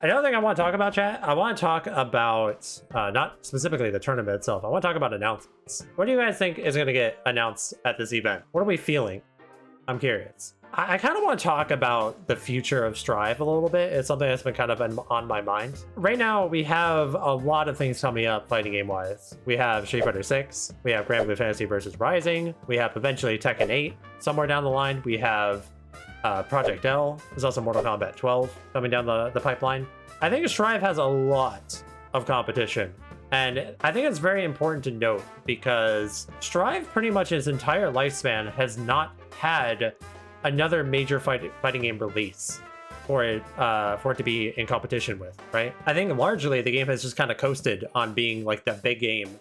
Another thing I want to talk about, chat, I want to talk about not specifically the tournament itself. I want to talk about announcements. What do you guys think is going to get announced at this event? What are we feeling? I'm curious. I kind of want to talk about the future of Strive a little bit. It's something that's been kind of on my mind. Right now, we have a lot of things coming up fighting game-wise. We have Street Fighter 6, we have Granblue Fantasy vs. Rising, we have eventually Tekken 8. Somewhere down the line, we have Project L. There's also Mortal Kombat 12 coming down the pipeline. I think Strive has a lot of competition. And I think it's very important to note because Strive pretty much its entire lifespan has not had another major fighting game release for it to be in competition with, right? I think largely the game has just kind of coasted on being like the big game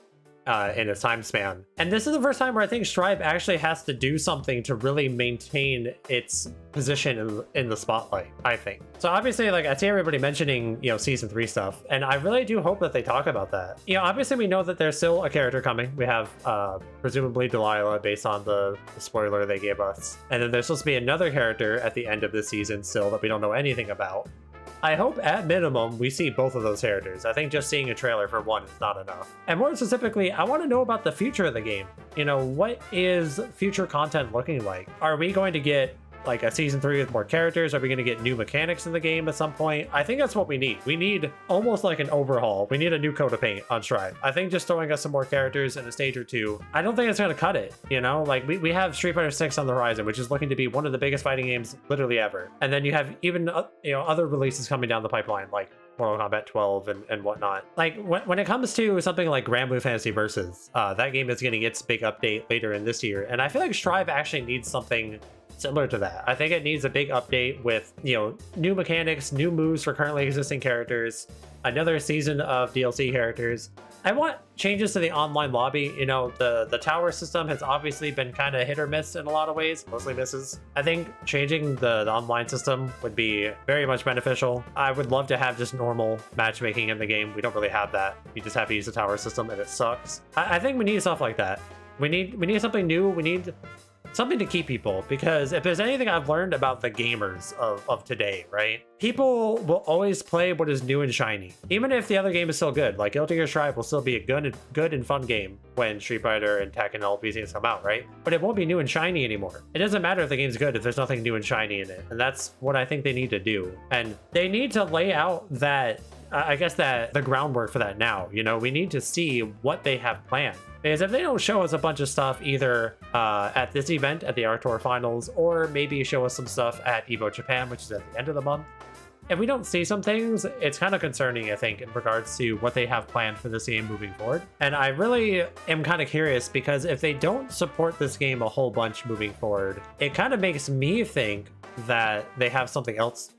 in a time span. And this is the first time where I think Strive actually has to do something to really maintain its position in the spotlight, I think. So obviously, like, I see everybody mentioning, you know, season 3 stuff, and I really do hope that they talk about that. You know, obviously we know that there's still a character coming. We have presumably Delilah based on the spoiler they gave us. And then there's supposed to be another character at the end of this season still that we don't know anything about. I hope at minimum we see both of those characters. I think just seeing a trailer for one is not enough. And more specifically, I want to know about the future of the game. You know, what is future content looking like? Are we going to get like a season 3 with more characters? Are we going to get new mechanics in the game at some point? I think that's what we need. We need almost like an overhaul. We need a new coat of paint on Strive. I think just throwing us some more characters in a stage or two, I don't think it's going to cut it. You know, like we have Street Fighter 6 on the horizon, which is looking to be one of the biggest fighting games literally ever. And then you have even you know, other releases coming down the pipeline, like Mortal Kombat 12 and whatnot. Like when it comes to something like Granblue Fantasy Versus, that game is getting its big update later in this year. And I feel like Strive actually needs something similar to that. I think it needs a big update with, you know, new mechanics, new moves for currently existing characters, another season of DLC characters. I want changes to the online lobby. You know, the tower system has obviously been kind of hit or miss in a lot of ways, mostly misses. I think changing the online system would be very much beneficial. I would love to have just normal matchmaking in the game. We don't really have that. You just have to use the tower system and it sucks. I think we need stuff like that. We need something new. We need something to keep people, because if there's anything I've learned about the gamers of today, right? People will always play what is new and shiny. Even if the other game is still good, like Guilty Gear Strive will still be a good and fun game when Street Fighter and Tekken and all these things come out, right? But it won't be new and shiny anymore. It doesn't matter if the game's good if there's nothing new and shiny in it. And that's what I think they need to do. And they need to lay out that, I guess, that the groundwork for that now. You know, we need to see what they have planned. Because if they don't show us a bunch of stuff either at this event at the Arc Tour Finals, or maybe show us some stuff at EVO Japan, which is at the end of the month, if we don't see some things, it's kind of concerning, I think, in regards to what they have planned for this game moving forward. And I really am kind of curious, because if they don't support this game a whole bunch moving forward, it kind of makes me think that they have something else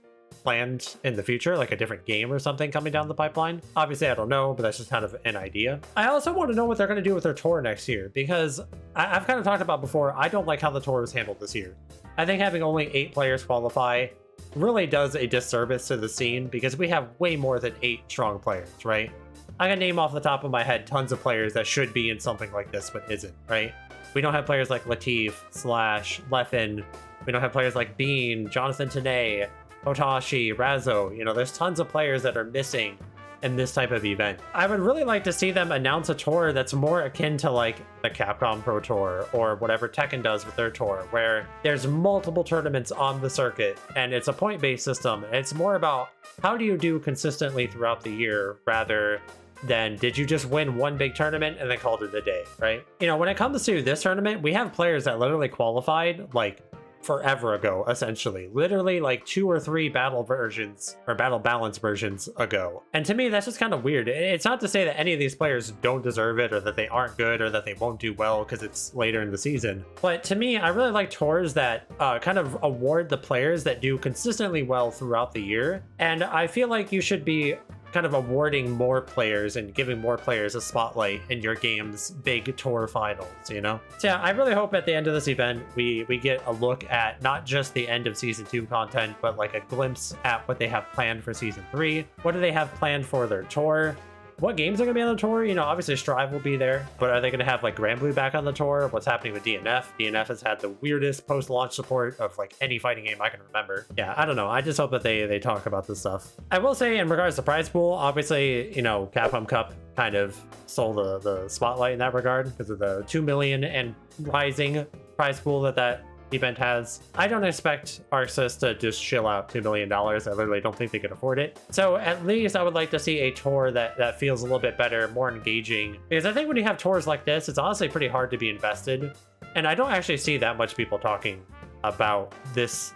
planned in the future, like a different game or something coming down the pipeline. Obviously, I don't know, but that's just kind of an idea. I also want to know what they're going to do with their tour next year, because I've kind of talked about before, I don't like how the tour was handled this year. I think having only 8 players qualify really does a disservice to the scene, because we have way more than 8 strong players, right? I can name off the top of my head tons of players that should be in something like this but isn't, right? We don't have players like Latif, Slash, Leffen. We don't have players like Bean, Jonathan Tanay, Hotashi, Razzo. You know, there's tons of players that are missing in this type of event. I would really like to see them announce a tour that's more akin to like the Capcom Pro Tour or whatever Tekken does with their tour, where there's multiple tournaments on the circuit and it's a point-based system. It's more about how do you do consistently throughout the year, rather than did you just win one big tournament and then called it a day, right? You know, when it comes to this tournament, we have players that literally qualified like forever ago, essentially, literally like 2 or 3 battle versions or battle balance versions ago. And to me, that's just kind of weird. It's not to say that any of these players don't deserve it, or that they aren't good, or that they won't do well because it's later in the season. But to me, I really like tours that kind of award the players that do consistently well throughout the year. And I feel like you should be kind of awarding more players and giving more players a spotlight in your game's big tour finals, you know? So yeah, I really hope at the end of this event, we get a look at not just the end of Season 2 content, but like a glimpse at what they have planned for Season 3. What do they have planned for their tour? what games are going to be on the tour? You know, obviously Strive will be there, but are they going to have like Granblue back on the tour? What's happening with DNF? DNF has had the weirdest post-launch support of like any fighting game I can remember. Yeah, I don't know. I just hope that they talk about this stuff. I will say in regards to prize pool, obviously, you know, Capcom Cup kind of stole the spotlight in that regard because of the 2 million and rising prize pool that event has. I don't expect Arxis to just chill out $2 million. I literally don't think they could afford it. So at least I would like to see a tour that feels a little bit better, more engaging. Because I think when you have tours like this, it's honestly pretty hard to be invested. And I don't actually see that much people talking about this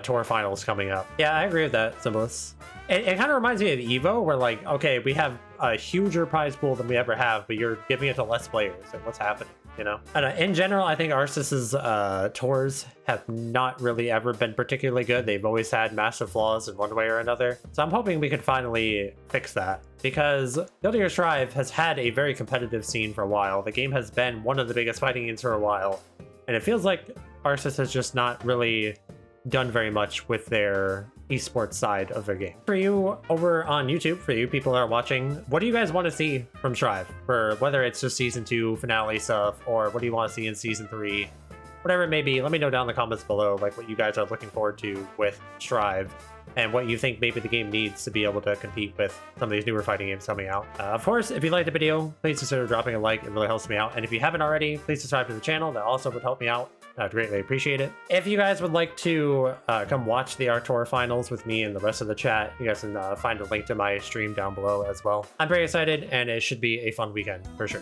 tour finals coming up. Yeah, I agree with that, Symbolus. It kind of reminds me of EVO, where like, okay, we have a huger prize pool than we ever have, but you're giving it to less players. Like, what's happening? You know, and in general, I think Arxis's tours have not really ever been particularly good. They've always had massive flaws in one way or another. So I'm hoping we could finally fix that, because Guilty Gear Strive has had a very competitive scene for a while. The game has been one of the biggest fighting games for a while, and it feels like Arxis has just not really done very much with their esports side of their game. For you over on YouTube, for you people that are watching, what do you guys want to see from Strive? For whether it's just season 2 finale stuff, or what do you want to see in season 3? Whatever it may be, let me know down in the comments below, like what you guys are looking forward to with Strive, and what you think maybe the game needs to be able to compete with some of these newer fighting games coming out. Of course, if you liked the video, please consider dropping a like. It really helps me out. And if you haven't already, please subscribe to the channel. That also would help me out. I'd greatly appreciate it. If you guys would like to come watch the Arc Tour finals with me and the rest of the chat, you guys can find a link to my stream down below as well. I'm very excited, and it should be a fun weekend for sure.